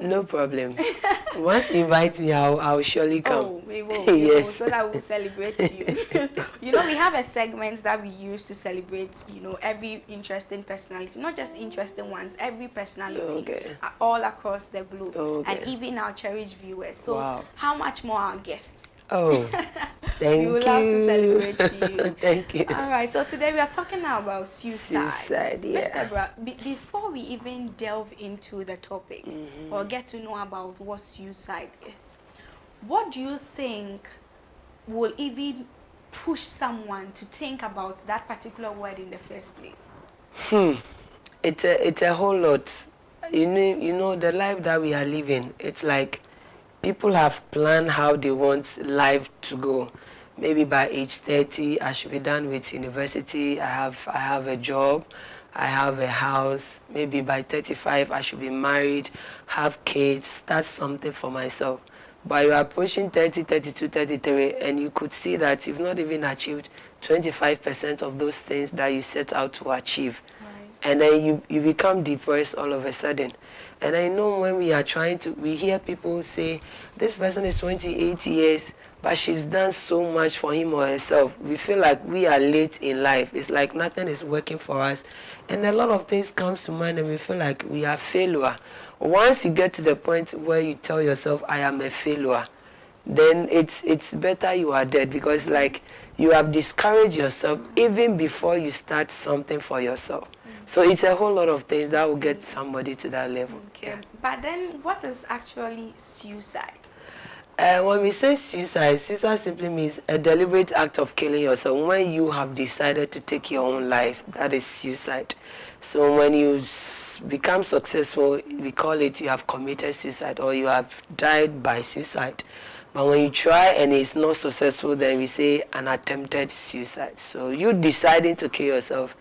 No problem. Once you invite me, I'll surely come. Oh, we will, Yes. so that we'll celebrate you. You know, we have a segment that we use to celebrate, you know, every interesting personality, not just interesting ones, every personality all across the globe, and even our cherished viewers. So, how much more our guests? Oh, thank you. We would love to celebrate you. Thank you. All right, so today we are talking now about suicide. Suicide, yeah. Mr. Bra, before we even delve into the topic or get to know about what suicide is, what do you think will even push someone to think about that particular word in the first place? It's a whole lot. You know the life that we are living. It's like people have planned how they want life to go. Maybe by age 30, I should be done with university. I have a job. I have a house. Maybe by 35, I should be married, have kids, start something for myself. But you are approaching 30, 32, 33, and you could see that you've not even achieved 25% of those things that you set out to achieve. And then you become depressed all of a sudden. And I know when we are we hear people say, this person is 28 years, but she's done so much for him or herself. We feel like we are late in life. It's like nothing is working for us. And a lot of things comes to mind and we feel like we are failure. Once you get to the point where you tell yourself, I am a failure, then it's better you are dead, because like you have discouraged yourself even before you start something for yourself. So it's a whole lot of things that will get somebody to that level. Okay. Yeah. But then what is actually suicide? When we say suicide, suicide simply means a deliberate act of killing yourself. When you have decided to take your own life, that is suicide. So when you become successful, we call it you have committed suicide or you have died by suicide. But when you try and it's not successful, then we say an attempted suicide. So you deciding to kill yourself,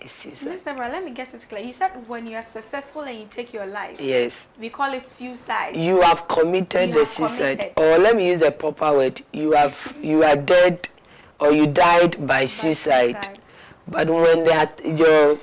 Mr. Bra, let me get it clear. You said when you are successful and you take your life. Yes. We call it suicide. You have committed the suicide. Or let me use a proper word. You are dead or you died by suicide. But when the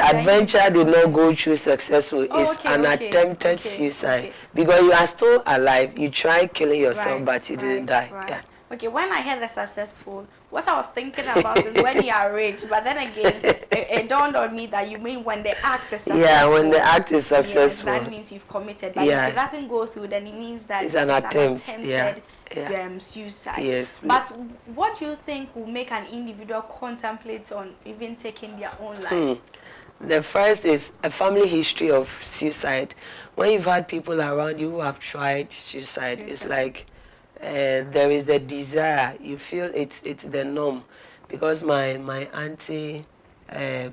adventure did not go through successful, it's an attempted suicide. Because you are still alive. You tried killing yourself, but you didn't die. Yeah. Okay, when I heard the successful, what I was thinking about is when you are rich. But then again, it dawned on me that you mean when the act is successful. Yeah, when the act is successful. Yes, that means you've committed. But if it doesn't go through, then it means that it's an attempted suicide. Yes. But what do you think will make an individual contemplate on even taking their own life? The first is a family history of suicide. When you've had people around you who have tried suicide. It's like there is the desire. You feel it's the norm, because my auntie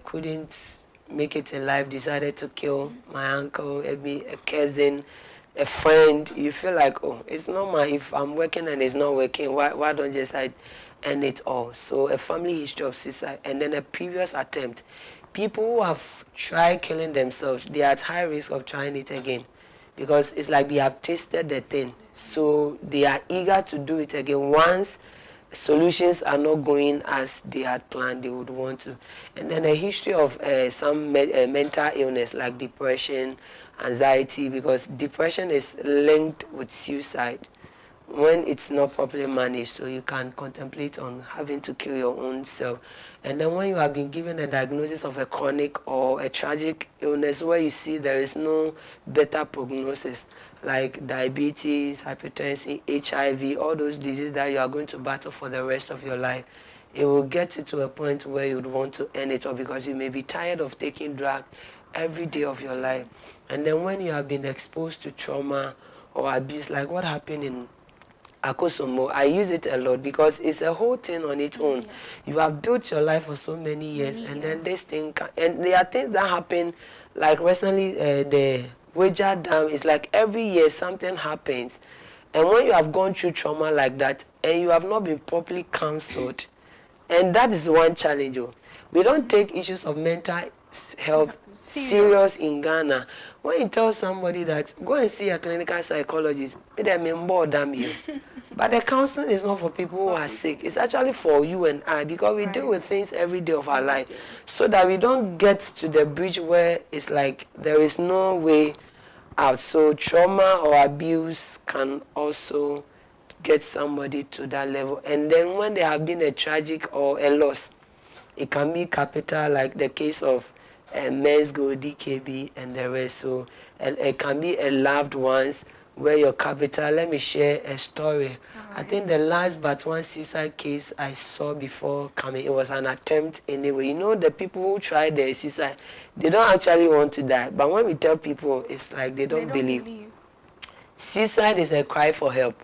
couldn't make it in life, decided to kill my uncle, a cousin, a friend. You feel like, oh, it's normal. If I'm working and it's not working, why don't just I end it all? So a family history of suicide, and then a previous attempt. People who have tried killing themselves, they are at high risk of trying it again, because it's like they have tasted the thing. So they are eager to do it again. Once solutions are not going as they had planned, they would want to. And then a history of some mental illness like depression, anxiety, because depression is linked with suicide when it's not properly managed. So you can contemplate on having to kill your own self. And then when you have been given a diagnosis of a chronic or a tragic illness where you see there is no better prognosis, like diabetes, hypertension, HIV, all those diseases that you are going to battle for the rest of your life, it will get you to a point where you would want to end it all, because you may be tired of taking drugs every day of your life. And then when you have been exposed to trauma or abuse, like what happened in Akosomo, I use it a lot because it's a whole thing on its own. Yes. You have built your life for so many years, and then this thing and there are things that happen, like recently the Wager Dam is like every year something happens, and when you have gone through trauma like that and you have not been properly counseled, and that is one challenge. We don't take issues of mental health serious in Ghana. When you tell somebody that go and see a clinical psychologist, they may more damn you. But the counseling is not for people who are sick. It's actually for you and I, because we deal with things every day of our life, so that we don't get to the bridge where it's like there is no way out. So trauma or abuse can also get somebody to that level. And then when there have been a tragic or a loss, it can be capital, like the case of Men's Go, DKB, and the rest. So it can be a loved ones where your capital. Let me share a story. I think the last but one suicide case I saw before coming, it was an attempt anyway. You know, the people who try the suicide, they don't actually want to die. But when we tell people, it's like they don't believe. Suicide is a cry for help.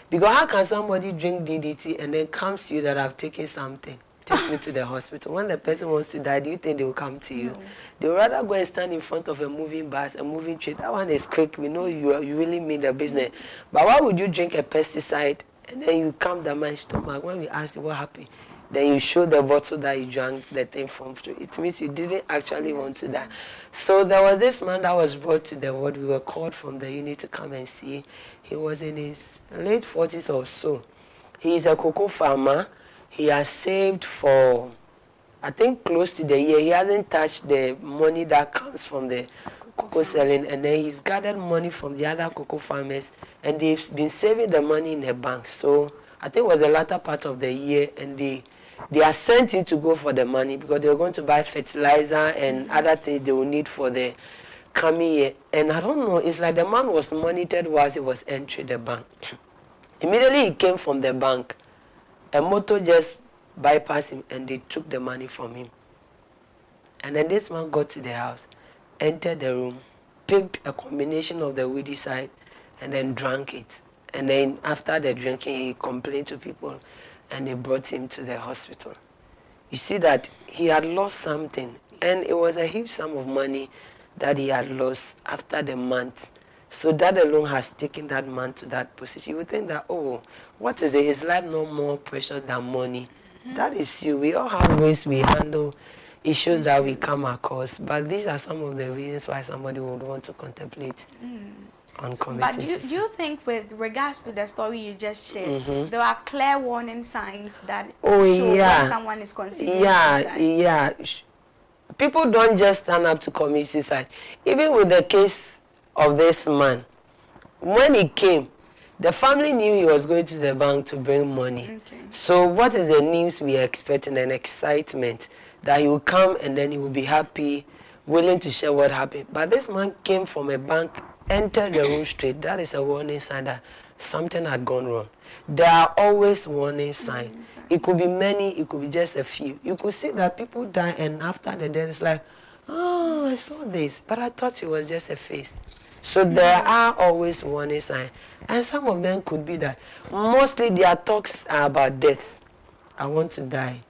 Because how can somebody drink DDT and then comes to you that I've taken something? Take me to the hospital. When the person wants to die, do you think they will come to you? No. They would rather go and stand in front of a moving bus, a moving train. That one is quick. We know you really mean the business. But why would you drink a pesticide and then you calm down my stomach? When we ask you what happened, then you show the bottle that you drank the thing from. It means you didn't actually want to die. So there was this man that was brought to the ward. We were called from the unit to come and see. He was in his late 40s or so. He is a cocoa farmer. He has saved for, I think, close to the year. He hasn't touched the money that comes from the cocoa selling. And then he's gathered money from the other cocoa farmers. And they've been saving the money in a bank. So I think it was the latter part of the year. And they are sent him to go for the money because they were going to buy fertilizer and other things they will need for the coming year. And I don't know, it's like the man was monitored whilst he was entering the bank. Immediately he came from the bank. A motor just bypassed him and they took the money from him. And then this man got to the house, entered the room, picked a combination of the weedy side and then drank it. And then after the drinking, he complained to people and they brought him to the hospital. You see that he had lost something, and it was a huge sum of money that he had lost after the month. So that alone has taken that man to that position. You would think that, oh, what is it? Is life no more precious than money? That is you. We all have ways we handle issues that we come across. But these are some of the reasons why somebody would want to contemplate on committing. But do you think with regards to the story you just shared, there are clear warning signs that show when someone is considering suicide? Yeah. People don't just stand up to commit suicide. Even with the case of this man, when he came, the family knew he was going to the bank to bring money. So what is the news we are expecting? An excitement that he will come and then he will be happy, willing to share what happened. But this man came from a bank, entered the room straight. That is a warning sign that something had gone wrong. There are always warning signs. It could be many, it could be just a few. You could see that people die and after the death it's like, oh, I saw this, but I thought it was just a face. So there are always warning signs. And some of them could be that mostly their talks are about death. I want to die.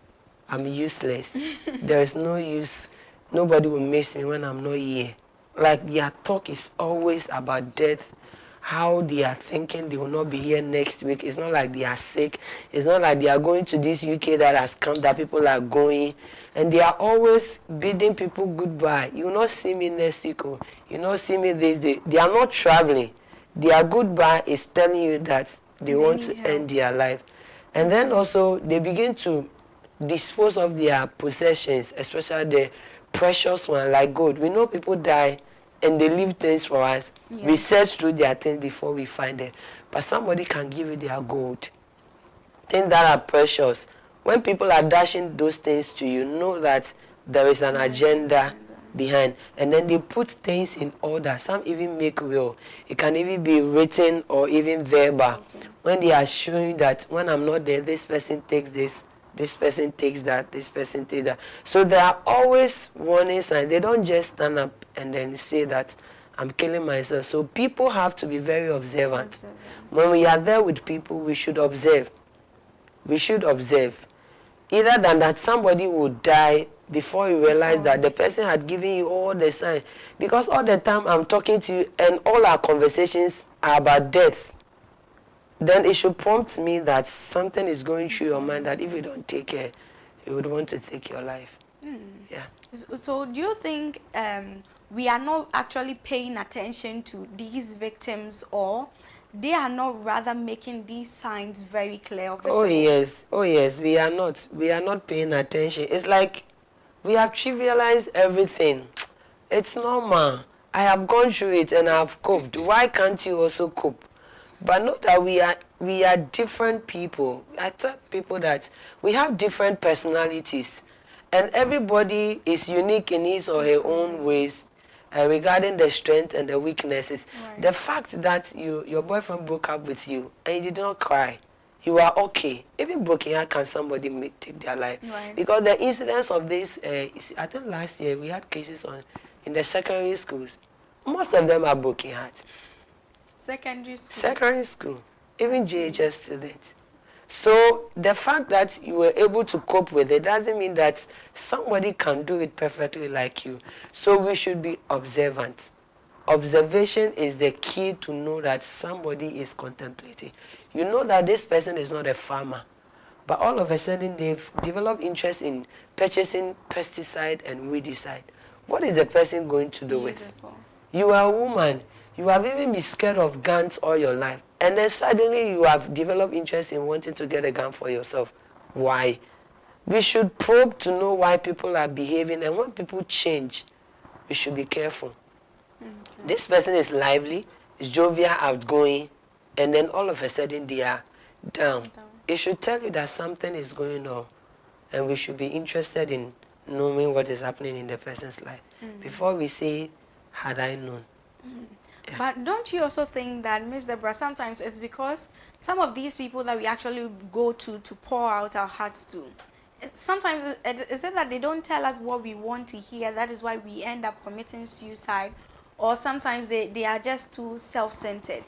I'm useless. There is no use. Nobody will miss me when I'm not here. Like their talk is always about death, how they are thinking they will not be here next week. It's not like they are sick. It's not like they are going to this UK that has come, that people are going. And they are always bidding people goodbye. You will not see me next week. You will not see me this day. They are not traveling. Their goodbye is telling you that they want to end their life. And then also they begin to dispose of their possessions, especially the precious one like gold. We know people die and they leave things for us. We search through their things before we find them. But somebody can give you their gold. Things that are precious. When people are dashing those things to you, know that there is an agenda behind. And then they put things in order. Some even make will. It can even be written or even verbal. When they are showing that when I'm not there, this person takes this, this person takes that, this person takes that. So there are always warning signs. They don't just stand up and then say that I'm killing myself. So people have to be very observant. When we are there with people, we should observe. We should observe. Either than that somebody would die before you realize that the person had given you all the signs. Because all the time I'm talking to you and all our conversations are about death. Then it should prompt me that something is going through your mind that if you don't take care, you would want to take your life. Yeah. So do you think we are not actually paying attention to these victims, or they are not rather making these signs very clear? Oh yes, we are not paying attention. It's like we have trivialized everything. It's normal. I have gone through it and I have coped. Why can't you also cope? But know that we are different people. I tell people that we have different personalities, and everybody is unique in his or her own ways regarding the strength and the weaknesses. Right. The fact that your boyfriend broke up with you and you did not cry, you are okay. Even broken heart can somebody take their life. Right. Because the incidence of this, I think last year we had cases in the secondary schools. Most of them are broken hearts. Secondary school, even GHS students. So the fact that you were able to cope with it doesn't mean that somebody can do it perfectly like you. So we should be observant. Observation is the key to know that somebody is contemplating. You know that this person is not a farmer, but all of a sudden they've developed interest in purchasing pesticide and weedicide. What is the person going to do with it? You are a woman. You have even been scared of guns all your life. And then suddenly you have developed interest in wanting to get a gun for yourself. Why? We should probe to know why people are behaving, and when people change, we should be careful. Okay. This person is lively, is jovial, outgoing, and then all of a sudden they are down. It should tell you that something is going on, and we should be interested in knowing what is happening in the person's life before we say, had I known. Yeah. But don't you also think that, Ms. Deborah, sometimes it's because some of these people that we actually go to pour out our hearts to, sometimes is it that they don't tell us what we want to hear, that is why we end up committing suicide, or sometimes they are just too self-centered?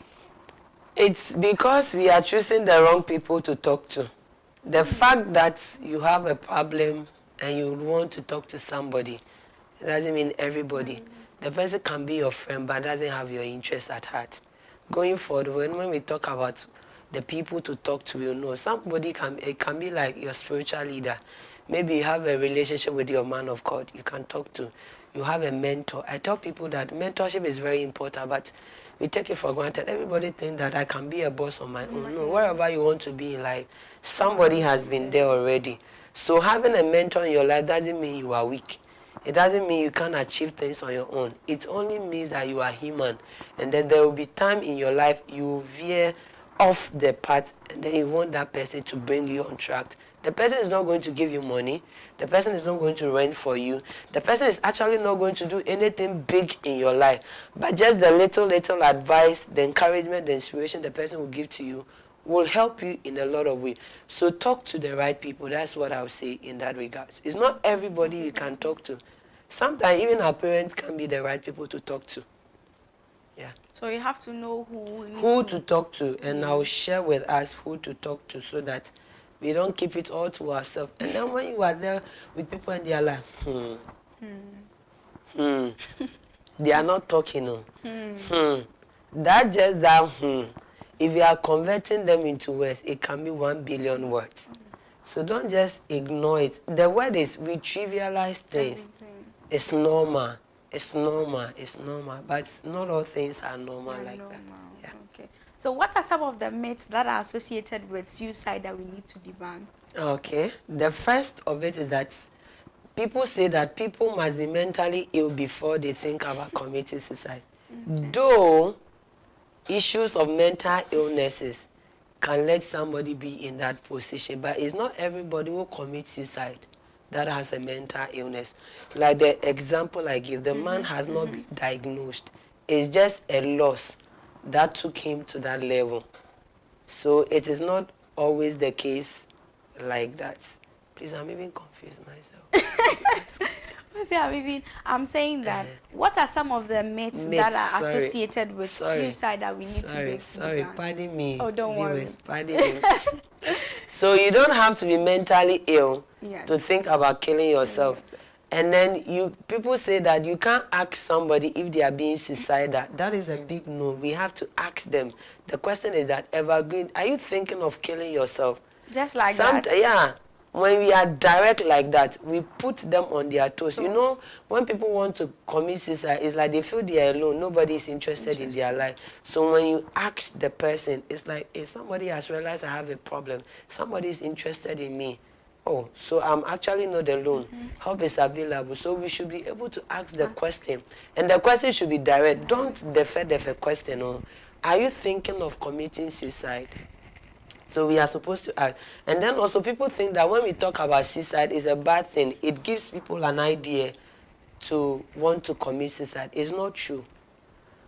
It's because we are choosing the wrong people to talk to. The fact that you have a problem and you want to talk to somebody, it doesn't mean everybody. The person can be your friend but doesn't have your interest at heart. Going forward, when we talk about the people to talk to, you know, somebody it can be like your spiritual leader. Maybe you have a relationship with your man of God you can talk to. You have a mentor. I tell people that mentorship is very important, but we take it for granted. Everybody thinks that I can be a boss on my own. No, wherever you want to be in life, somebody has been there already. So having a mentor in your life doesn't mean you are weak. It doesn't mean you can't achieve things on your own. It only means that you are human. And then there will be time in your life you will veer off the path, and then you want that person to bring you on track. The person is not going to give you money. The person is not going to rent for you. The person is actually not going to do anything big in your life. But just the little advice, the encouragement, the inspiration the person will give to you will help you in a lot of ways. So talk to the right people. That's what I would say in that regard. It's not everybody you can talk to. Sometimes even our parents can be the right people to talk to. Yeah. So you have to know who to talk to, and I'll share with us who to talk to so that we don't keep it all to ourselves. And then when you are there with people and they are like, they are not talking. That just that if you are converting them into words, it can be 1 billion words. So don't just ignore it. The word is we trivialize things. It's normal. It's normal. It's normal. But not all things are normal like that. Yeah. Okay. So what are some of the myths that are associated with suicide that we need to debunk? Okay. The first of it is that people say that people must be mentally ill before they think about committing suicide. Though issues of mental illnesses can let somebody be in that position, but it's not everybody who commits suicide that has a mental illness. Like the example I give, the man has not been diagnosed. It's just a loss that took him to that level. So it is not always the case like that. Please, I'm even confused myself. I'm saying that what are some of the myths that are associated with suicide that we need to make? Sorry, pardon me. Oh, don't worry. Pardon me. So you don't have to be mentally ill to think about killing yourself. And then people say that you can't ask somebody if they are being suicidal. That is a big no. We have to ask them. The question is that, Evergreen, are you thinking of killing yourself? Just like that? Yeah. When we are direct like that, we put them on their toes. You know, when people want to commit suicide, it's like they feel they are alone. Nobody is interested in their life. So when you ask the person, it's like, if somebody has realized I have a problem, somebody is interested in me. oh, so I'm actually not alone. Help is available. So we should be able to ask the question. And the question should be direct. Don't defer the question. Oh, are you thinking of committing suicide? So we are supposed to ask. And then also people think that when we talk about suicide, it's a bad thing. It gives people an idea to want to commit suicide. It's not true.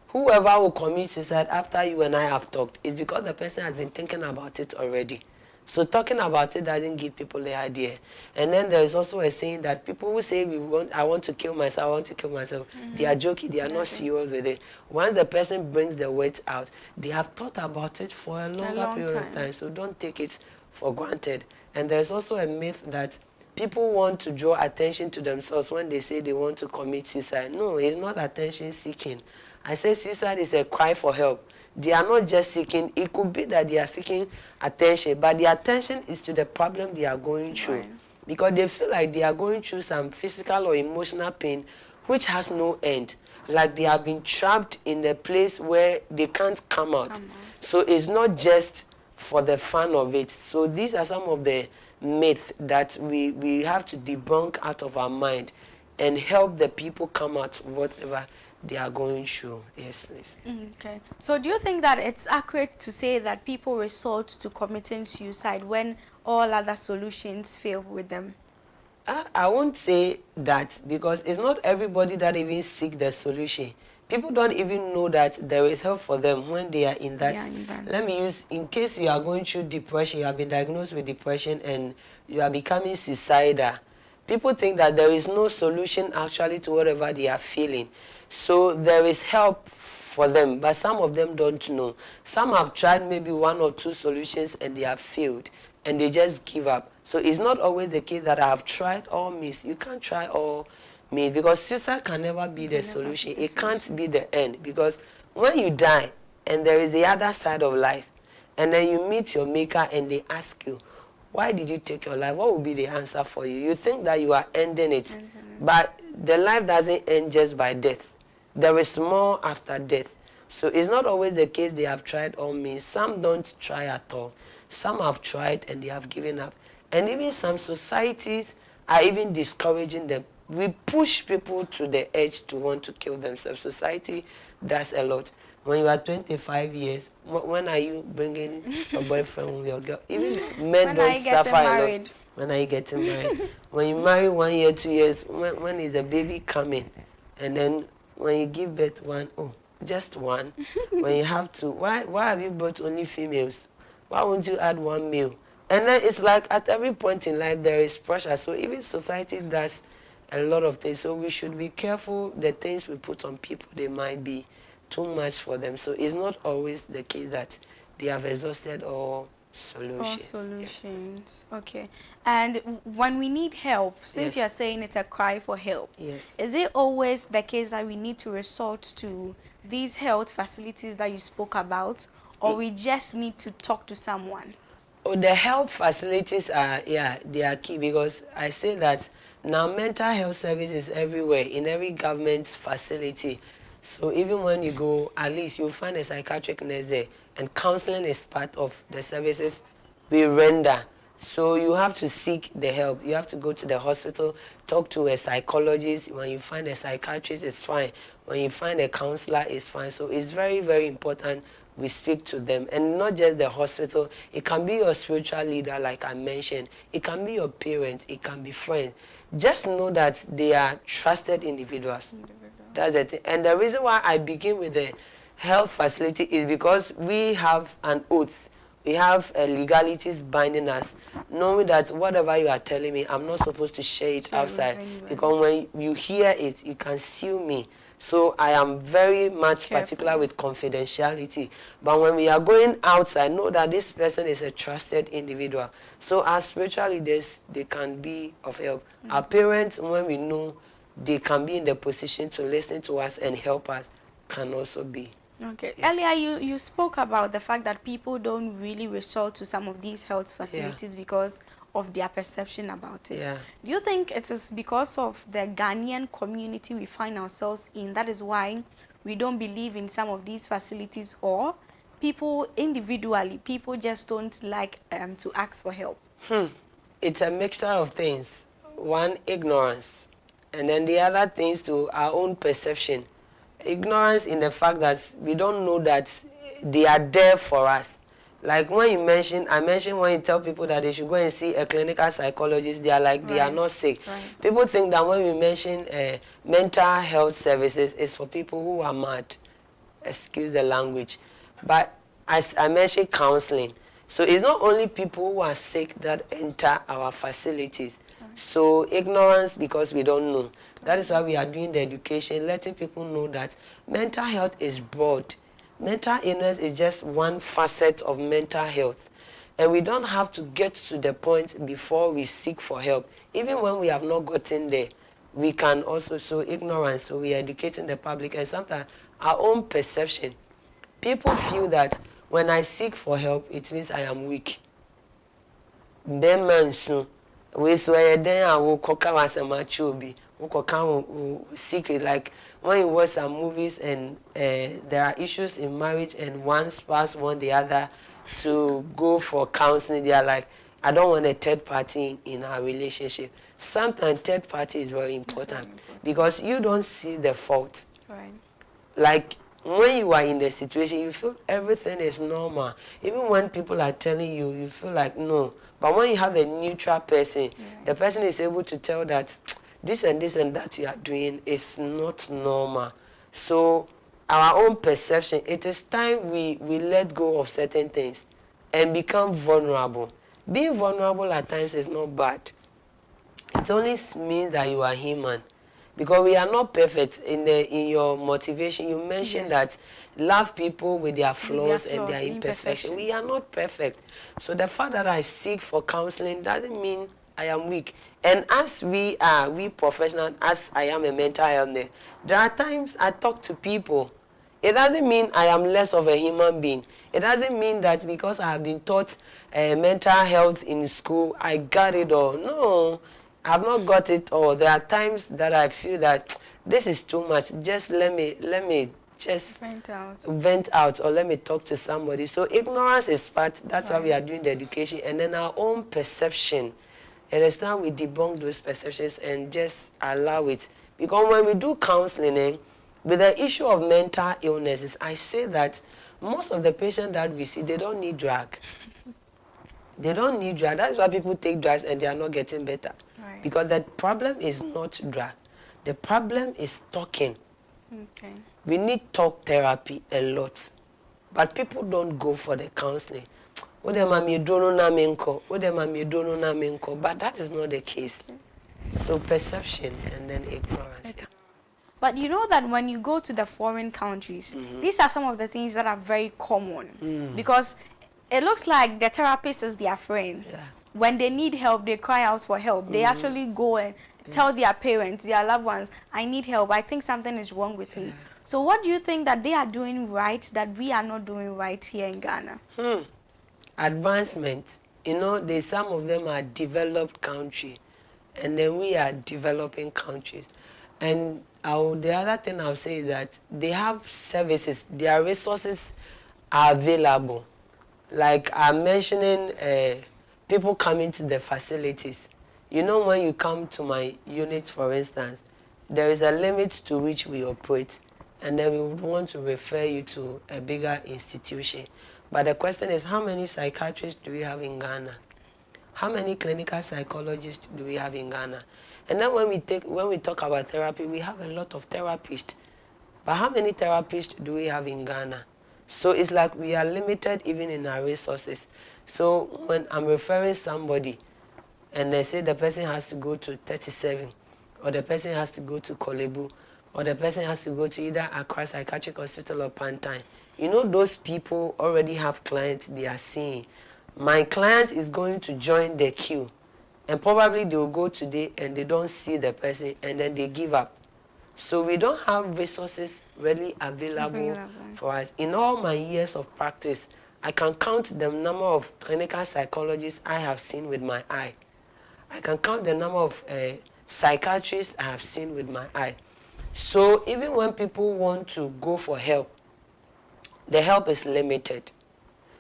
Whoever will commit suicide after you and I have talked is because the person has been thinking about it already. So talking about it doesn't give people the idea. And then there is also a saying that people who say I want to kill myself, I want to kill myself, they are joking, they are not serious with it. Once the person brings the words out, they have thought about it for a longer period of time. So don't take it for granted. And there's also a myth that people want to draw attention to themselves when they say they want to commit suicide. No, it's not attention seeking. I say suicide is a cry for help. They are not just seeking, it could be that they are seeking attention, but the attention is to the problem they are going through. Right. Because they feel like they are going through some physical or emotional pain which has no end. Like they have been trapped in a place where they can't come out. So it's not just for the fun of it. So these are some of the myths that we have to debunk out of our mind and help the people come out whatever they are going through. Yes, please. Okay. So do you think that it's accurate to say that people resort to committing suicide when all other solutions fail with them? I won't say that, because it's not everybody that even seek the solution. People don't even know that there is help for them when they are in that. Let me use, in case you are going through depression, you have been diagnosed with depression and you are becoming suicidal. People think that there is no solution actually to whatever they are feeling. So there is help for them, but some of them don't know. Some have tried maybe 1 or 2 solutions and they have failed and they just give up. So it's not always the case that I have tried or missed. You can't try or miss, because suicide can never be the solution. It can't be the end, because when you die and there is the other side of life and then you meet your maker and they ask you, why did you take your life? What will be the answer for you? You think that you are ending it, but the life doesn't end just by death. There is more after death. So it's not always the case they have tried or missed. Some don't try at all. Some have tried and they have given up. And even some societies are even discouraging them. We push people to the edge to want to kill themselves. Society does a lot. When you are 25 years, when are you bringing your boyfriend with your girl? Even men don't suffer a lot. When are you getting married? When you marry 1 year, 2 years, when is the baby coming? And then when you give birth just one. When you have to, why have you brought only females? Why won't you add 1 male? And then it's like at every point in life there is pressure. So even society does a lot of things. So we should be careful the things we put on people. They might be too much for them. So it's not always the case that they have exhausted all solutions. Yes. Okay. And when we need help, since you're saying it's a cry for help, is it always the case that we need to resort to these health facilities that you spoke about, or we just need to talk to someone? Oh, the health facilities are, they are key, because I say that now mental health services everywhere, in every government facility. So even when you go, at least you'll find a psychiatric nurse there, and counseling is part of the services we render. So you have to seek the help. You have to go to the hospital, talk to a psychologist. When you find a psychiatrist, it's fine. When you find a counselor, it's fine. So it's very, very important we speak to them. And not just the hospital. It can be your spiritual leader, like I mentioned. It can be your parents. It can be friends. Just know that they are trusted individuals. That's the thing. And the reason why I begin with the health facility is because we have an oath. We have legalities binding us, knowing that whatever you are telling me, I'm not supposed to share it outside. Because when you hear it, you can sue me. So I am very much particular with confidentiality. But when we are going outside, know that this person is a trusted individual. So as spiritual leaders, they can be of help. Our parents, when we know they can be in the position to listen to us and help us, can also be. Okay. Yes. Earlier, you spoke about the fact that people don't really resort to some of these health facilities because of their perception about it. Do you think it is because of the Ghanaian community we find ourselves in, that is why we don't believe in some of these facilities, or people individually, people just don't like to ask for help? it's a mixture of things. One, ignorance, and then the other things to our own perception. Ignorance in the fact that we don't know that they are there for us. Like when I mentioned when you tell people that they should go and see a clinical psychologist, they are like, they are not sick. People think that when we mention mental health services, it's for people who are mad. Excuse the language. But as I mentioned, counseling. So it's not only people who are sick that enter our facilities. So ignorance because we don't know. That is why we are doing the education, letting people know that mental health is broad. Mental illness is just one facet of mental health. And we don't have to get to the point before we seek for help. Even when we have not gotten there, we can also show ignorance. So we are educating the public and sometimes our own perception. People feel that when I seek for help, it means I am weak. Then man soon. We swear then I will cocker as a machobi. Secret, like when you watch some movies and there are issues in marriage and one spouse want the other to go for counseling, they are like, I don't want a third party in our relationship. Sometimes third party is very important because you don't see the fault. Right. Like when you are in the situation, you feel everything is normal. Even when people are telling you, you feel like no. But when you have a neutral person, the person is able to tell that this and that you are doing is not normal. So our own perception, it is time we let go of certain things and become vulnerable. Being vulnerable at times is not bad. It only means that you are human. Because we are not perfect. In your motivation, you mentioned that love people with their flaws and their imperfections. We are not perfect. So the fact that I seek for counseling doesn't mean I am weak. And as we professionals, as I am a mental health nurse, there are times I talk to people. It doesn't mean I am less of a human being. It doesn't mean that because I have been taught mental health in school, I got it all. No, I have not got it all. There are times that I feel that this is too much. Just let me just vent out or let me talk to somebody. So ignorance is part. That's why we are doing the education. And then our own perception. And it's time we debunk those perceptions and just allow it. Because when we do counseling, with the issue of mental illnesses, I say that most of the patients that we see, they don't need drug. They don't need drug. That is why people take drugs and they are not getting better. Right. Because the problem is not drug. The problem is talking. Okay. We need talk therapy a lot. But people don't go for the counseling. But that is not the case. So perception and then ignorance. Yeah. But you know that when you go to the foreign countries, these are some of the things that are very common. Because it looks like the therapist is their friend. Yeah. When they need help, they cry out for help. They actually go and tell their parents, their loved ones, I need help. I think something is wrong with me. So what do you think that they are doing right that we are not doing right here in Ghana? Advancement. You know, some of them are developed countries, and then we are developing countries. And the other thing I'll say is that they have services, their resources are available. Like I'm mentioning people coming to the facilities. You know, when you come to my unit, for instance, there is a limit to which we operate, and then we would want to refer you to a bigger institution. But the question is, how many psychiatrists do we have in Ghana? How many clinical psychologists do we have in Ghana? And then when we talk about therapy, we have a lot of therapists. But how many therapists do we have in Ghana? So it's like we are limited even in our resources. So when I'm referring somebody, and they say the person has to go to 37, or the person has to go to Kolebu, or the person has to go to either Accra Psychiatric Hospital or Pantine, you know those people already have clients they are seeing. My client is going to join the queue, and probably they will go today and they don't see the person and then they give up. So we don't have resources really available for us. In all my years of practice, I can count the number of clinical psychologists I have seen with my eye. I can count the number of psychiatrists I have seen with my eye. So even when people want to go for help, the help is limited.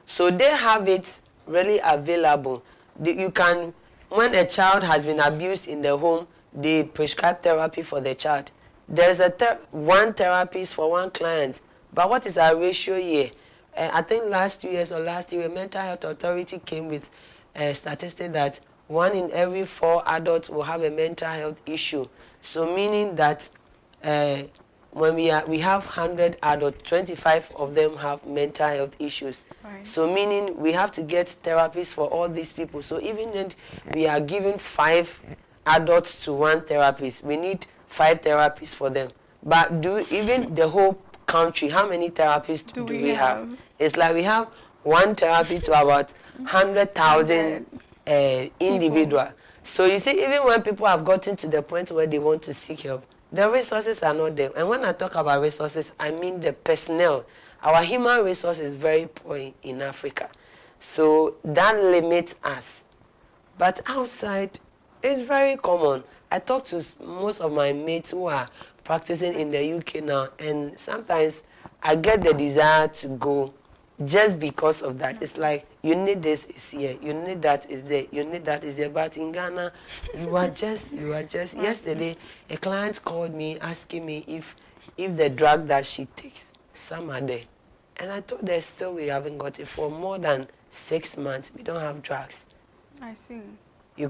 So they have it really available. You can when a child has been abused in the home, they prescribe therapy for the child. There's one therapist for one client. But what is our ratio here? I think last 2 years or last year, Mental Health Authority came with a statistic that 1 in every 4 adults will have a mental health issue. So meaning that when we have 100 adults, 25 of them have mental health issues. Right. So meaning we have to get therapists for all these people. So even when we are giving 5 adults to 1 therapist, we need 5 therapists for them. But even the whole country, how many therapists do we have? It's like we have 1 therapy to about 100,000 individual. So you see, even when people have gotten to the point where they want to seek help, the resources are not there. And when I talk about resources, I mean the personnel. Our human resource is very poor in Africa. So that limits us. But outside, it's very common. I talk to most of my mates who are practicing in the UK now, and sometimes I get the desire to go just because of that. It's like, you need this, is here. You need that, is there. You need that, is there. But in Ghana, you are just. Yesterday, a client called me asking me if the drug that she takes, some are there. And I told her still we haven't got it. For more than 6 months, we don't have drugs. I see. You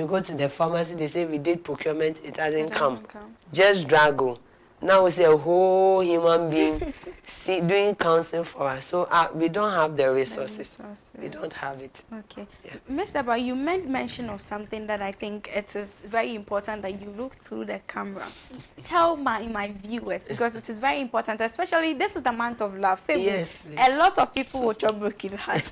go to the pharmacy, they say we did procurement, it hasn't come. Just drug. Now we see a whole human being doing counseling for us. So we don't have the resources. We don't have it. Okay. Yeah. Mr. Ba, you made mention of something that I think it is very important that you look through the camera. Tell my viewers, because it is very important, especially this is the month of love. Yes, please. A lot of people will try broken heart.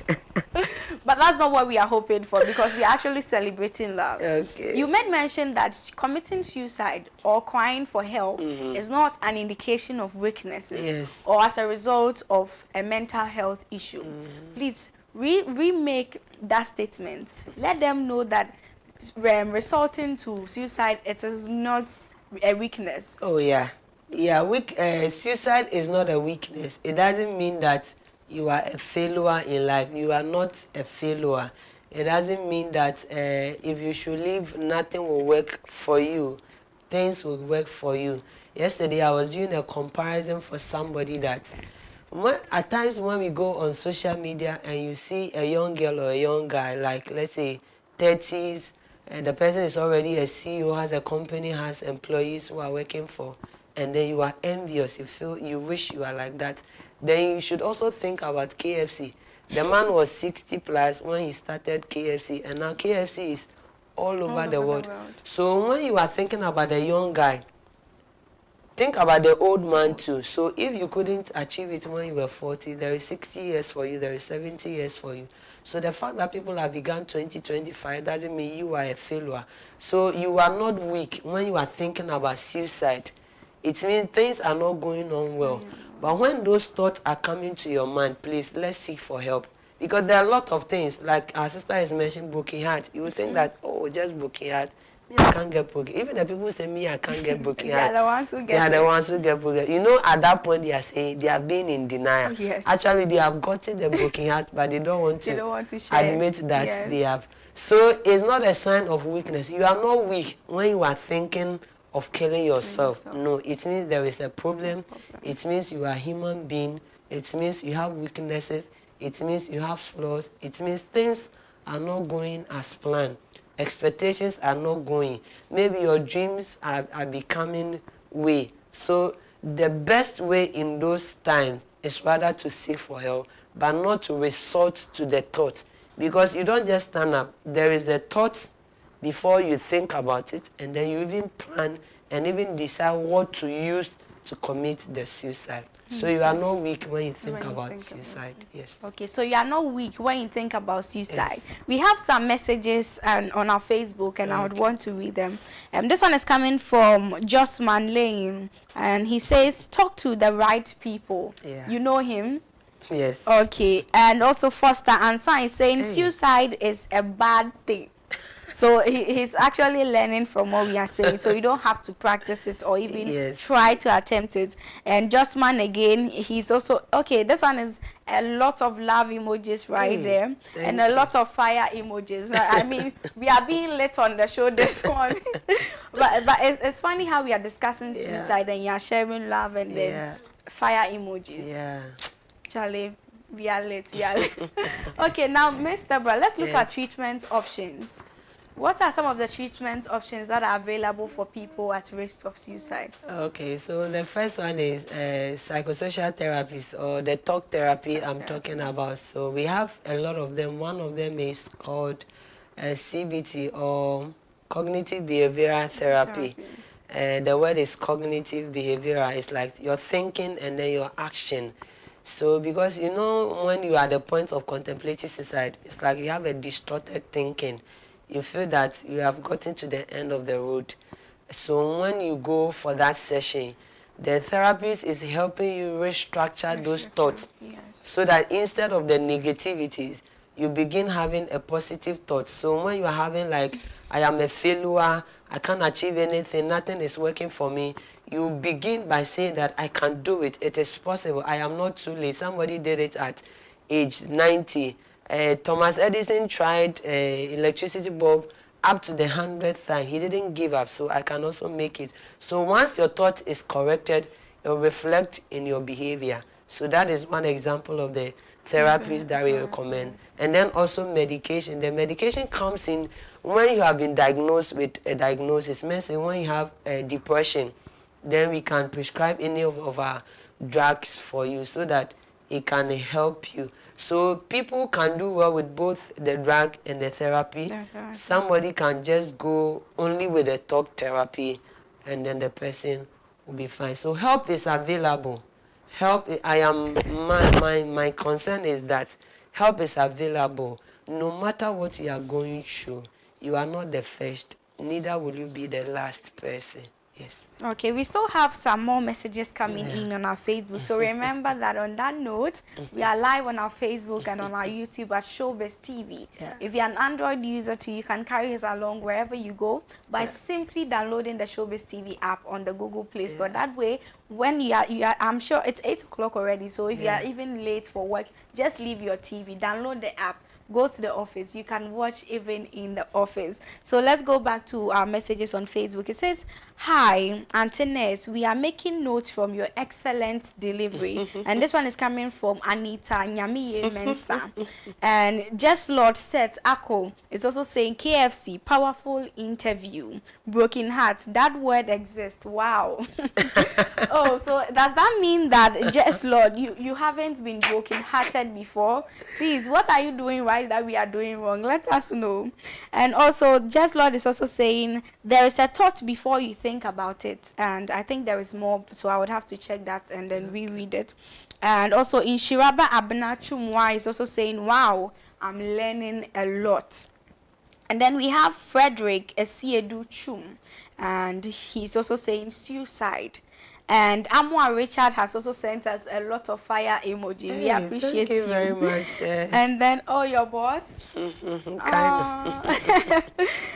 But that's not what we are hoping for, because we are actually celebrating love. Okay. You made mention that committing suicide or crying for help is not an indication of weaknesses or as a result of a mental health issue. Please remake that statement. Let them know that resorting to suicide, it is not a weakness. Oh yeah. Suicide is not a weakness. It doesn't mean that you are a failure in life. You are not a failure. It doesn't mean that if you should leave, nothing will work for you. Things will work for you. Yesterday, I was doing a comparison for somebody that at times when we go on social media and you see a young girl or a young guy, like let's say 30s, and the person is already a CEO, has a company, has employees who are working for, and then you are envious, you wish you are like that, then you should also think about KFC. The man was 60 plus when he started KFC, and now KFC is all over the world. So when you are thinking about the young guy, think about the old man too. So if you couldn't achieve it when you were 40, there is 60 years for you, there is 70 years for you. So the fact that people have begun 2025 doesn't mean you are a failure. So you are not weak when you are thinking about suicide. It means things are not going on well. But when those thoughts are coming to your mind, please, let's seek for help. Because there are a lot of things, like our sister has mentioned, broken heart. You would think that, oh, just broken heart. Me, I can't get broken. Even the people say, me, I can't get broken heart. They are the ones who get They are the ones who get broken. You know, at that point, they are saying, they are being in denial. Yes. Actually, they have gotten the broken heart, but they don't want to admit that they have. So it's not a sign of weakness. You are not weak when you are thinking of killing yourself. No, it means there is a problem. It means you are a human being. It means you have weaknesses. It means you have flaws. It means things are not going as planned. Expectations are not going. Maybe your dreams are becoming way. So the best way in those times is rather to seek for help, but not to resort to the thought. Because you don't just stand up. There is the thought before you think about it, and then you even plan and even decide what to use to commit the suicide. So you are not weak when you think about suicide. Yes. Okay, so you are not weak when you think about suicide. Yes. We have some messages on our Facebook, and I would want to read them. This one is coming from Josman Lane, and he says, talk to the right people. Yeah. You know him? Yes. Okay, and also Foster Ansan is saying suicide is a bad thing. So he's actually learning from what we are saying. So you don't have to practice it or even try to attempt it. And Just Man again, he's also okay. This one is a lot of love emojis right there and a lot of fire emojis. I mean, we are being lit on the show this one. but it's funny how we are discussing suicide and you are sharing love and then fire emojis. Yeah. Charlie, we are lit. Okay, now, Miss Deborah, let's look at treatment options. What are some of the treatment options that are available for people at risk of suicide? Okay, so the first one is psychosocial therapies, or the talk therapy I'm talking about. So we have a lot of them. One of them is called CBT, or cognitive behavioral therapy. The word is cognitive behavioral. It's like your thinking and then your action. So because you know when you are at the point of contemplating suicide, it's like you have a distorted thinking. You feel that you have gotten to the end of the road. So when you go for that session, the therapist is helping you restructure those thoughts, so that instead of the negativities, you begin having a positive thought. So when you are having like, I am a failure, I can't achieve anything, nothing is working for me, you begin by saying that I can do it, it is possible, I am not too late. Somebody did it at age 90. Thomas Edison tried electricity bulb up to the 100th time. He didn't give up, so I can also make it. So once your thought is corrected, it will reflect in your behavior. So that is one example of the therapies that we recommend. And then also medication. The medication comes in when you have been diagnosed with a diagnosis. Meaning when you have depression, then we can prescribe any of our drugs for you so that it can help you. So people can do well with both the drug and the therapy. Somebody can just go only with the talk therapy and then the person will be fine. So help is available. Help, my concern is that help is available. No matter what you are going through, you are not the first, neither will you be the last person. Yes. Okay, we still have some more messages coming in on our Facebook. So remember that on that note, we are live on our Facebook and on our YouTube at Shobiz TV. If you're an Android user too, you can carry us along wherever you go by simply downloading the Shobiz TV app on the Google Play Store. That way, when you are, I'm sure it's 8 o'clock already, so if you are even late for work, just leave your TV, download the app, go to the office. You can watch even in the office. So let's go back to our messages on Facebook. It says, hi, Auntie Ness, we are making notes from your excellent delivery. And this one is coming from Anita Nyamiye Mensa. And Just Lord Set Ako is also saying, KFC, powerful interview. Broken heart, that word exists. Wow. Oh, so does that mean that, Just Lord, you haven't been broken hearted before? Please, what are you doing right that we are doing wrong? Let us know. And also, Just Lord is also saying, there is a thought before you think about it. And I think there is more, so I would have to check that and then reread it. And also, Inshiraba Abna Chumwa is also saying, wow, I'm learning a lot. And then we have Frederick Esiedu Chum, and he's also saying suicide. And Amwa Richard has also sent us a lot of fire emoji. We appreciate you. Thank you very much. And then, your boss? Kind of.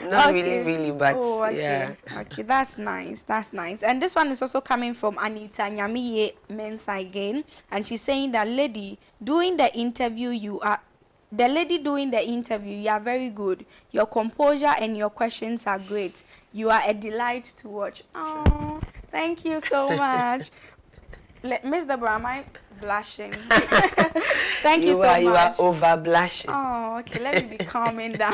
Not really, but okay, that's nice. That's nice. And this one is also coming from Anita Nyamiye Mensa again, and she's saying that lady doing the interview, you are very good. Your composure and your questions are great. You are a delight to watch. Oh, thank you so much. Miss Deborah, am I blushing? Thank you so much. You are over blushing. Oh, okay. Let me be calming down.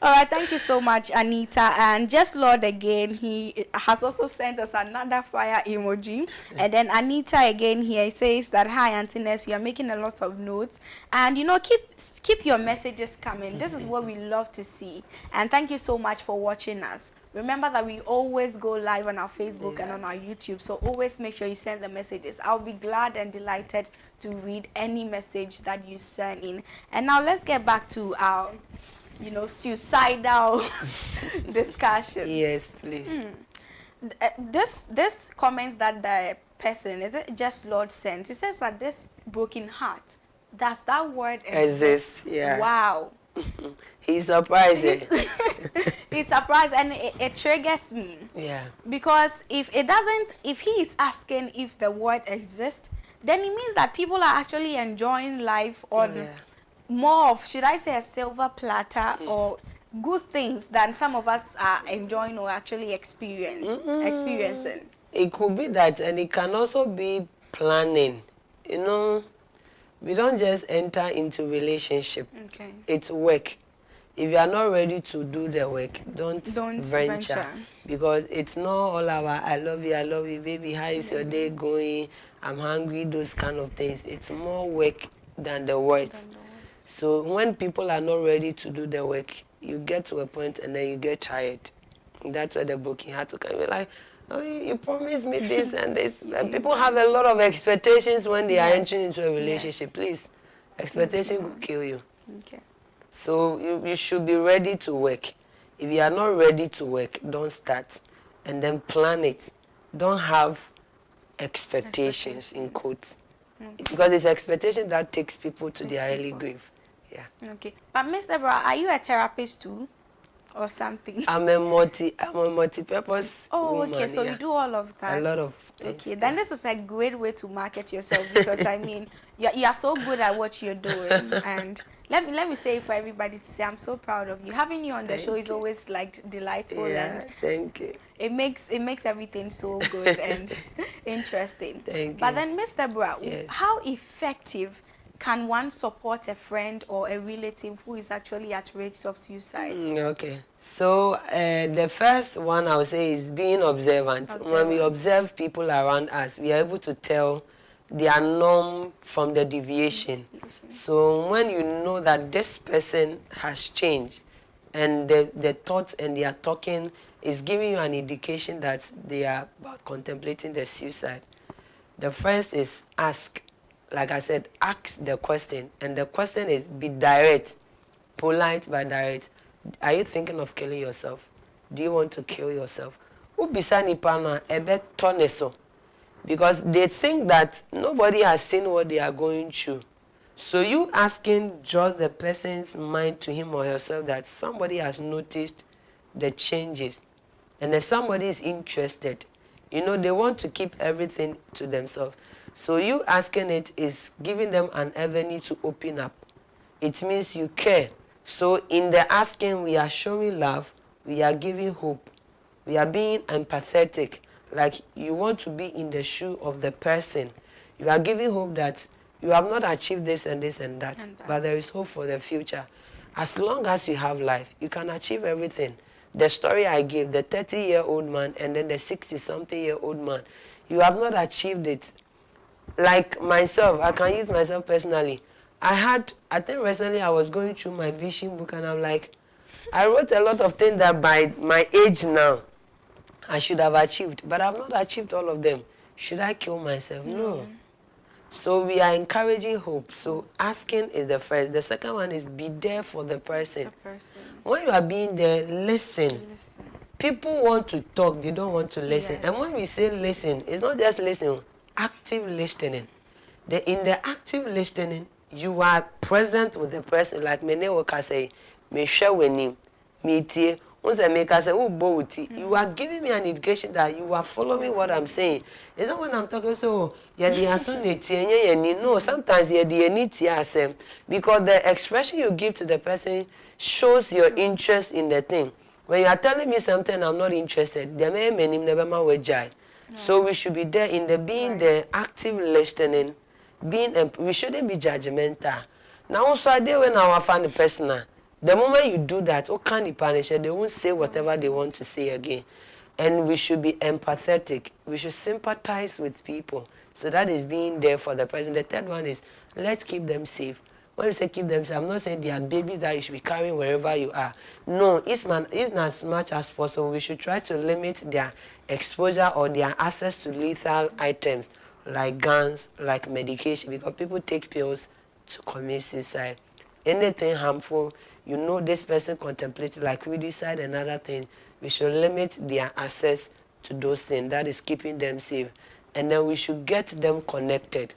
All right. Thank you so much, Anita. And Just Lord again, he has also sent us another fire emoji. And then Anita again here says that, hi, Auntie Ness, you are making a lot of notes. And, keep your messages coming. This is what we love to see. And thank you so much for watching us. Remember that we always go live on our Facebook and on our YouTube, so always make sure you send the messages. I'll be glad and delighted to read any message that you send in. And now let's get back to our, suicidal discussion. Yes, please. This comments that the person, is it Just Lord sent? It says that this broken heart, does that word exist? Yeah. Wow. He's surprised. He's surprised, and it triggers me. Yeah. Because if he is asking if the word exists, then it means that people are actually enjoying life on more of, should I say, a silver platter or good things than some of us are enjoying or actually experiencing. It could be that, and it can also be planning. We don't just enter into relationship. Okay. It's work. If you are not ready to do the work, don't venture. Because it's not all about I love you, baby, how is your day going? I'm hungry, those kind of things. It's more work than the words. So when people are not ready to do the work, you get to a point and then you get tired. That's where the booking had to come. You're like, oh, you promised me this and this. And people have a lot of expectations when they are entering into a relationship. Please, expectation will kill you. Okay. So you should be ready to work. If you are not ready to work, don't start. And then plan it. Don't have expectations in quotes. Because it's expectation that takes people to their early grave. Yeah. Okay. But Miss Deborah, are you a therapist too? Or something? I'm a multi-purpose woman. Okay. So you do all of that. A lot of things. Okay. Then this is a great way to market yourself, because I mean, you are so good at what you're doing. And let me say for everybody to say, I'm so proud of you. Having you on the show is always like delightful. Yeah, and thank you. It makes everything so good and interesting. Thank you. But then, Miss Deborah, how effective can one support a friend or a relative who is actually at risk of suicide? Okay. So the first one I would say is being observant. When we observe people around us, we are able to tell their norm from the deviation. So when you know that this person has changed and the thoughts and their talking is giving you an indication that they are about contemplating the suicide, the first is ask. Like I said, ask the question. And the question is be direct, polite but direct. Are you thinking of killing yourself? Do you want to kill yourself? Because they think that nobody has seen what they are going through. So you asking just the person's mind to him or herself that somebody has noticed the changes and that somebody is interested. They want to keep everything to themselves. So you asking it is giving them an avenue to open up. It means you care. So in the asking, we are showing love, we are giving hope, we are being empathetic. Like you want to be in the shoe of the person. You are giving hope that you have not achieved this and this and that, but there is hope for the future. As long as you have life, you can achieve everything. The story I gave, the 30-year-old man and then the 60-something-year-old man, you have not achieved it. Like myself, I can use myself personally. I think recently I was going through my vision book and I'm like, I wrote a lot of things that by my age now, I should have achieved, but I've not achieved all of them. Should I kill myself? No. So we are encouraging hope. So asking is the first. The second one is be there for the person. When you are being there, listen. People want to talk, they don't want to listen. And when we say listen, it's not just listening. Active listening. In the active listening, you are present with the person. Like many workers say, me share with him, me tie. Once I make say, oh, bouti. You are giving me an indication that you are following what I'm saying. It's not when I'm talking so. No, sometimes because the expression you give to the person shows your interest in the thing. When you are telling me something I'm not interested, so we should be there in the being the active listening, we shouldn't be judgmental. Now also I did when I find the personal. The moment you do that, they won't say whatever they want to say again. And we should be empathetic. We should sympathize with people. So that is being there for the person. The third one is let's keep them safe. When we say keep them safe, I'm not saying they are babies that you should be carrying wherever you are. No, it's not as much as possible. We should try to limit their exposure or their access to lethal items like guns, like medication, because people take pills to commit suicide. Anything harmful, this person contemplates like suicide and other things, we should limit their access to those things. That is keeping them safe. And then we should get them connected.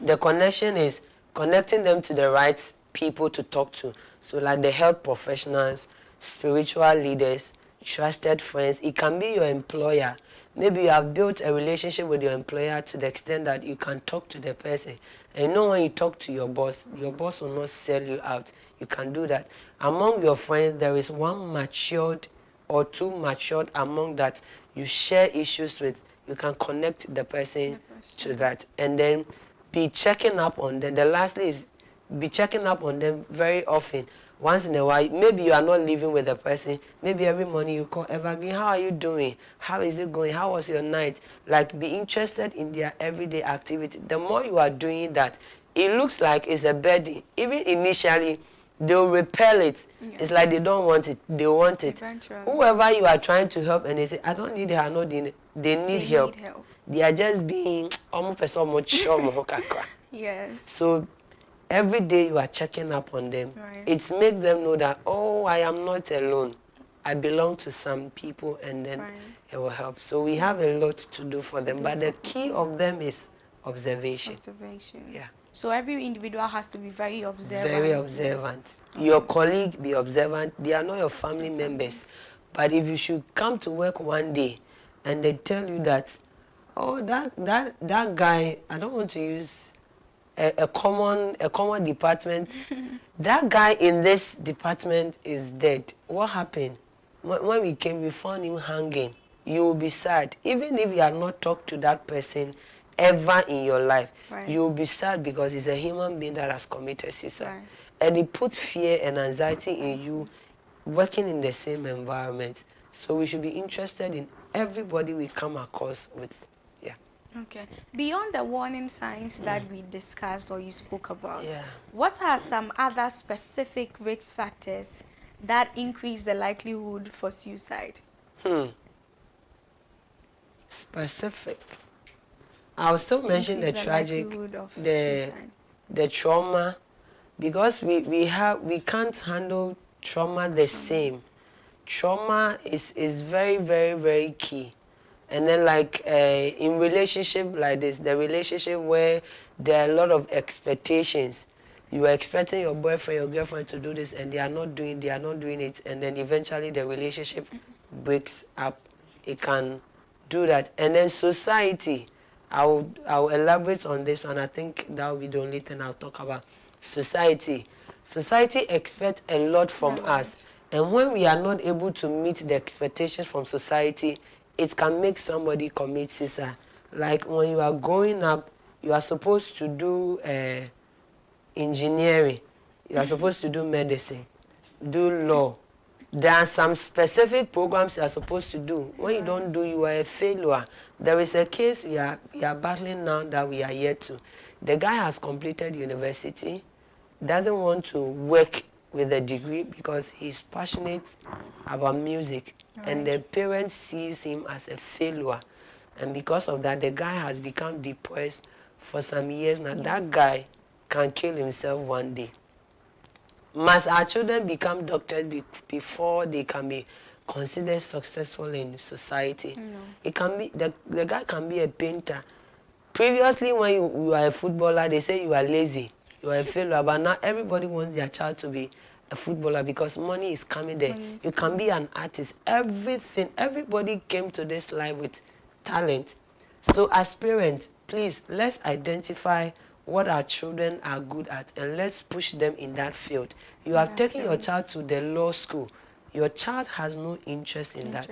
The connection is connecting them to the right people to talk to. So like the health professionals, spiritual leaders, trusted friends. It can be your employer. Maybe you have built a relationship with your employer to the extent that you can talk to the person. And you know when you talk to your boss will not sell you out. You can do that. Among your friends, there is one matured or two matured among that you share issues with. You can connect the person to that. And then be checking up on them. The lastly is be checking up on them very often. Once in a while, maybe you are not living with the person. Maybe every morning you call Evergreen, how are you doing? How is it going? How was your night? Like, be interested in their everyday activity. The more you are doing that, it looks like it's a burden. Even initially, they'll repel it. Yeah. It's like they don't want it. They want it. Eventually. Whoever you are trying to help and they say, I don't need her, no, they need help. They are just being yes. So every day you are checking up on them. Right. It makes them know that, oh, I am not alone. I belong to some people, and then it will help. So we have a lot to do for them, but the key of them is observation. Observation. Yeah. So every individual has to be very observant. Very observant. Yes. Your colleague, be observant. They are not your family members. But if you should come to work one day and they tell you that, oh, that guy, I don't want to use a common department. That guy in this department is dead. What happened? When we came, we found him hanging. You will be sad. Even if you have not talked to that person ever in your life, you will be sad because he's a human being that has committed suicide. Right. And it puts fear and anxiety in you working in the same environment. So we should be interested in everybody we come across with. Okay. Beyond the warning signs that we discussed or you spoke about, what are some other specific risk factors that increase the likelihood for suicide? Specific. I'll still mention the tragic, the trauma, because we can't handle trauma the same. Trauma is very, very, very key. And then like in relationship like this, the relationship where there are a lot of expectations. You are expecting your boyfriend, your girlfriend to do this and they are not doing it, and then eventually the relationship breaks up. It can do that. And then society, I'll elaborate on this, and I think that will be the only thing I'll talk about. Society expects a lot from us, and when we are not able to meet the expectations from society, it can make somebody commit suicide. Like when you are growing up, you are supposed to do engineering, you are supposed to do medicine, do law. There are some specific programs you are supposed to do. When you don't do, you are a failure. There is a case we are battling now that we are yet to. The guy has completed university, doesn't want to work with a degree because he's passionate about music. And the parents sees him as a failure. And because of that, the guy has become depressed for some years now. That guy can kill himself one day. Must our children become doctors before they can be considered successful in society? No. It can be, the guy can be a painter. Previously, when you are a footballer, they say you are lazy, you are a failure. But now everybody wants their child to be a footballer because money is coming there. You can be an artist. Everybody came to this life with talent. So as parents, please, let's identify what our children are good at and let's push them in that field. You have taken your child to the law school. Your child has no interest in that.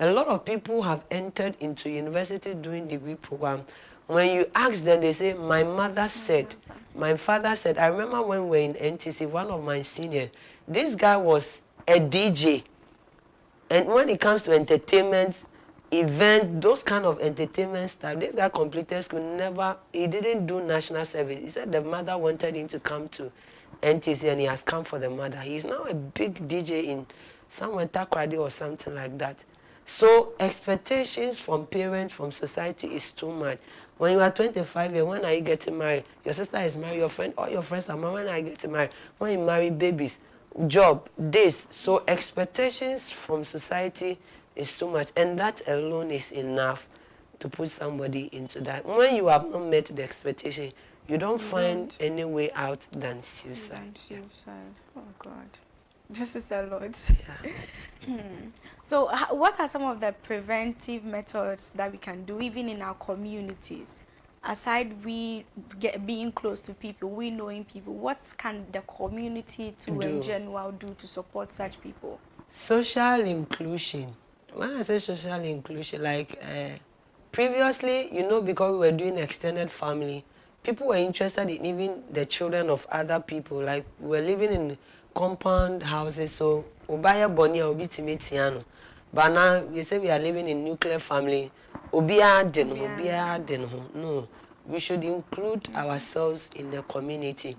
A lot of people have entered into university doing degree program. When you ask them, they say, my mother said, my father said. I remember when we were in NTC, one of my seniors, this guy was a DJ. And when it comes to entertainment, event, those kind of entertainment stuff, this guy completed school, he didn't do national service. He said the mother wanted him to come to NTC and he has come for the mother. He's now a big DJ in somewhere Takrady or something like that. So expectations from parents, from society is too much. When you are 25 years, when are you getting married? Your sister is married, your friend, all your friends are married. When are you getting married? When you marry, babies, job, this. So expectations from society is too much, and that alone is enough to put somebody into that. When you have not met the expectation, you don't find any way out than suicide. Oh God, this is a lot. Yeah. So what are some of the preventive methods that we can do even in our communities? Aside being close to people, we knowing people, what can the community in general do to support such people? Social inclusion. When I say social inclusion, like previously, because we were doing extended family, people were interested in even the children of other people. Like we were living in compound houses, so obaya boni obi timetiano. But now we say we are living in nuclear family. Obiya den ho. No, we should include ourselves in the community.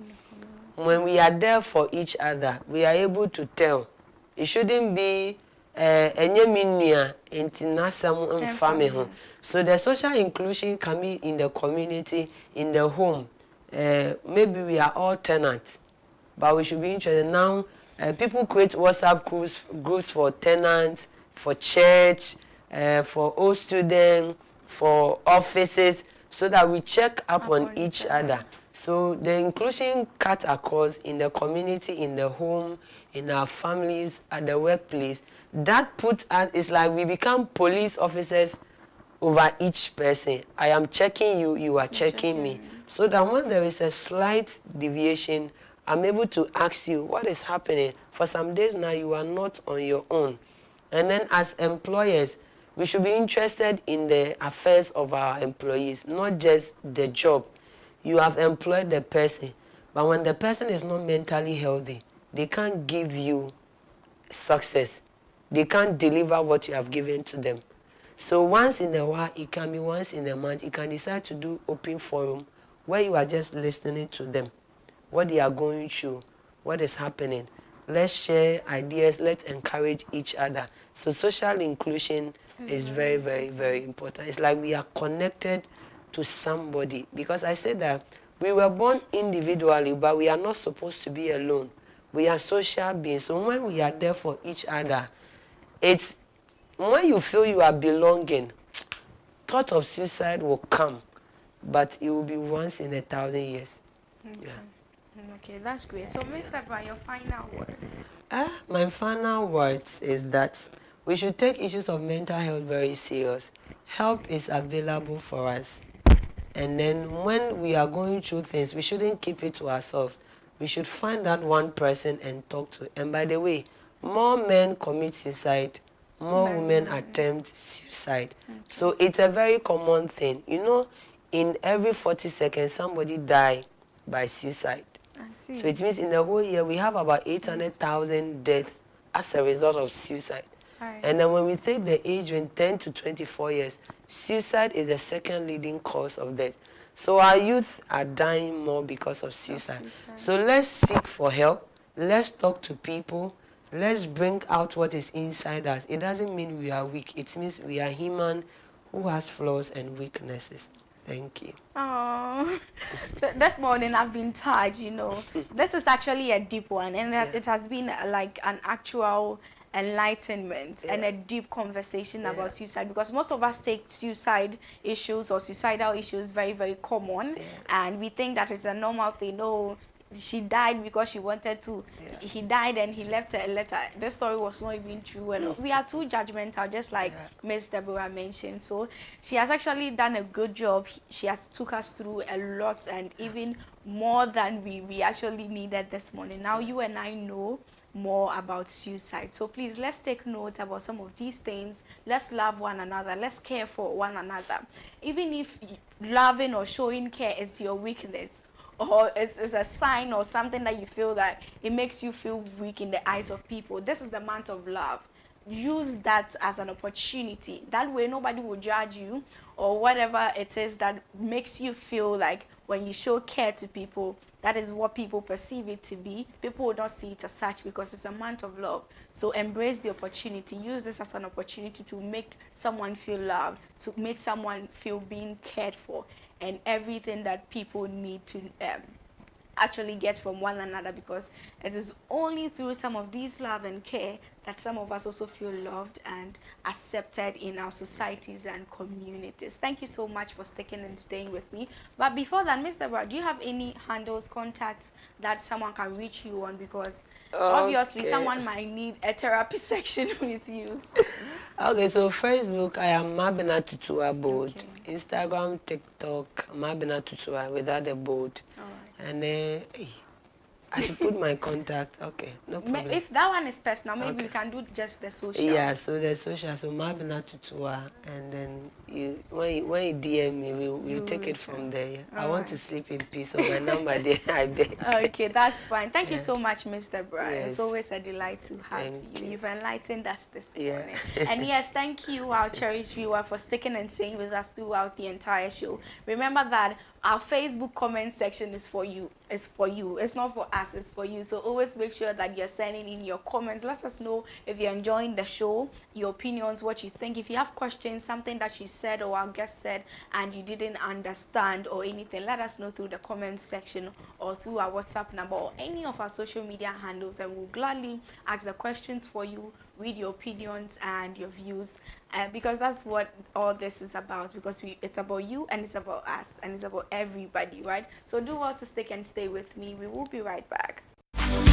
When we are there for each other, we are able to tell. It shouldn't be so the social inclusion coming in the community, in the home. Maybe we are all tenants, but we should be interested. Now, people create WhatsApp groups for tenants, for church, for all students, for offices, so that we check up on each other. So the inclusion cut across in the community, in the home, in our families, at the workplace. That puts us, it's like we become police officers over each person. I am checking you, you are checking me. So that when there is a slight deviation, I'm able to ask you what is happening. For some days now, you are not on your own. And then as employers, we should be interested in the affairs of our employees, not just the job. You have employed the person, but when the person is not mentally healthy, they can't give you success. They can't deliver what you have given to them. So once in a while, it can be once in a month, you can decide to do open forum where you are just listening to them, what they are going through, what is happening. Let's share ideas, let's encourage each other. So social inclusion is very, very, very important. It's like we are connected to somebody, because I said that we were born individually, but we are not supposed to be alone. We are social beings. So when we are there for each other, it's when you feel you are belonging, thought of suicide will come, but it will be once in 1,000 years. Okay. Yeah. Okay, that's great. So, Mr. Brown, your final words? My final words is that we should take issues of mental health very serious. Help is available for us. And then when we are going through things, we shouldn't keep it to ourselves. We should find that one person and talk to. And by the way, more men commit suicide, more women attempt suicide. Okay. So it's a very common thing. In every 40 seconds, somebody die by suicide. I see. So it means in the whole year, we have about 800,000 deaths as a result of suicide. Right. And then when we take the age when 10 to 24 years, suicide is the second leading cause of death. So our youth are dying more because of suicide. So let's seek for help. Let's talk to people. Let's bring out what is inside us. It doesn't mean we are weak. It means we are human who has flaws and weaknesses. Thank you. Oh, this morning I've been touched, This is actually a deep one, and it has been like an actual enlightenment and a deep conversation about suicide, because most of us take suicide issues or suicidal issues very, very common, and we think that it's a normal thing. No, she died because she wanted to. He died and he left her a letter. This story was not even true, and we are too judgmental, just like Miss Deborah mentioned. So she has actually done a good job. She has took us through a lot, and even more than we actually needed this morning. Now you and I know more about suicide. So please, let's take note about some of these things. Let's love one another. Let's care for one another. Even if loving or showing care is your weakness, or it's a sign or something that you feel that it makes you feel weak in the eyes of people, this is the month of love. Use that as an opportunity. That way nobody will judge you, or whatever it is that makes you feel like when you show care to people, that is what people perceive it to be. People will not see it as such, because it's a month of love. So embrace the opportunity. Use this as an opportunity to make someone feel loved, to make someone feel being cared for, and everything that people need to actually get from one another, because it is only through some of these love and care that some of us also feel loved and accepted in our societies and communities. Thank you so much for sticking and staying with me. But before that, Mr. Brad, do you have any handles, contacts that someone can reach you on? Because obviously someone might need a therapy section with you. Okay, so Facebook, I am Mabina Tutua board. Okay. Instagram, TikTok, Mabina Tutua without the board. All right. And then I should put my contact. Okay, no problem. If that one is personal, maybe we can do just the social. Yeah, so the social, so Mabina Tutua, and then when you DM me, we'll take it from there. Yeah. I want to sleep in peace, so my number there, I beg. Okay, that's fine. Thank you so much, Mr. Brian. Yes. It's always a delight to have you. You've enlightened us this morning. Yeah. And yes, thank you, our cherished viewer, for sticking and staying with us throughout the entire show. Remember that our Facebook comment section is for you. It's for you. It's not for us. It's for you. So always make sure that you're sending in your comments. Let us know if you're enjoying the show, your opinions, what you think. If you have questions, something that she said or our guest said and you didn't understand or anything, let us know through the comments section or through our WhatsApp number or any of our social media handles, and we'll gladly ask the questions for you, read your opinions and your views, because that's what all this is about, because it's about you and it's about us and it's about everybody, right? So do well to stick and stay with me. We will be right back.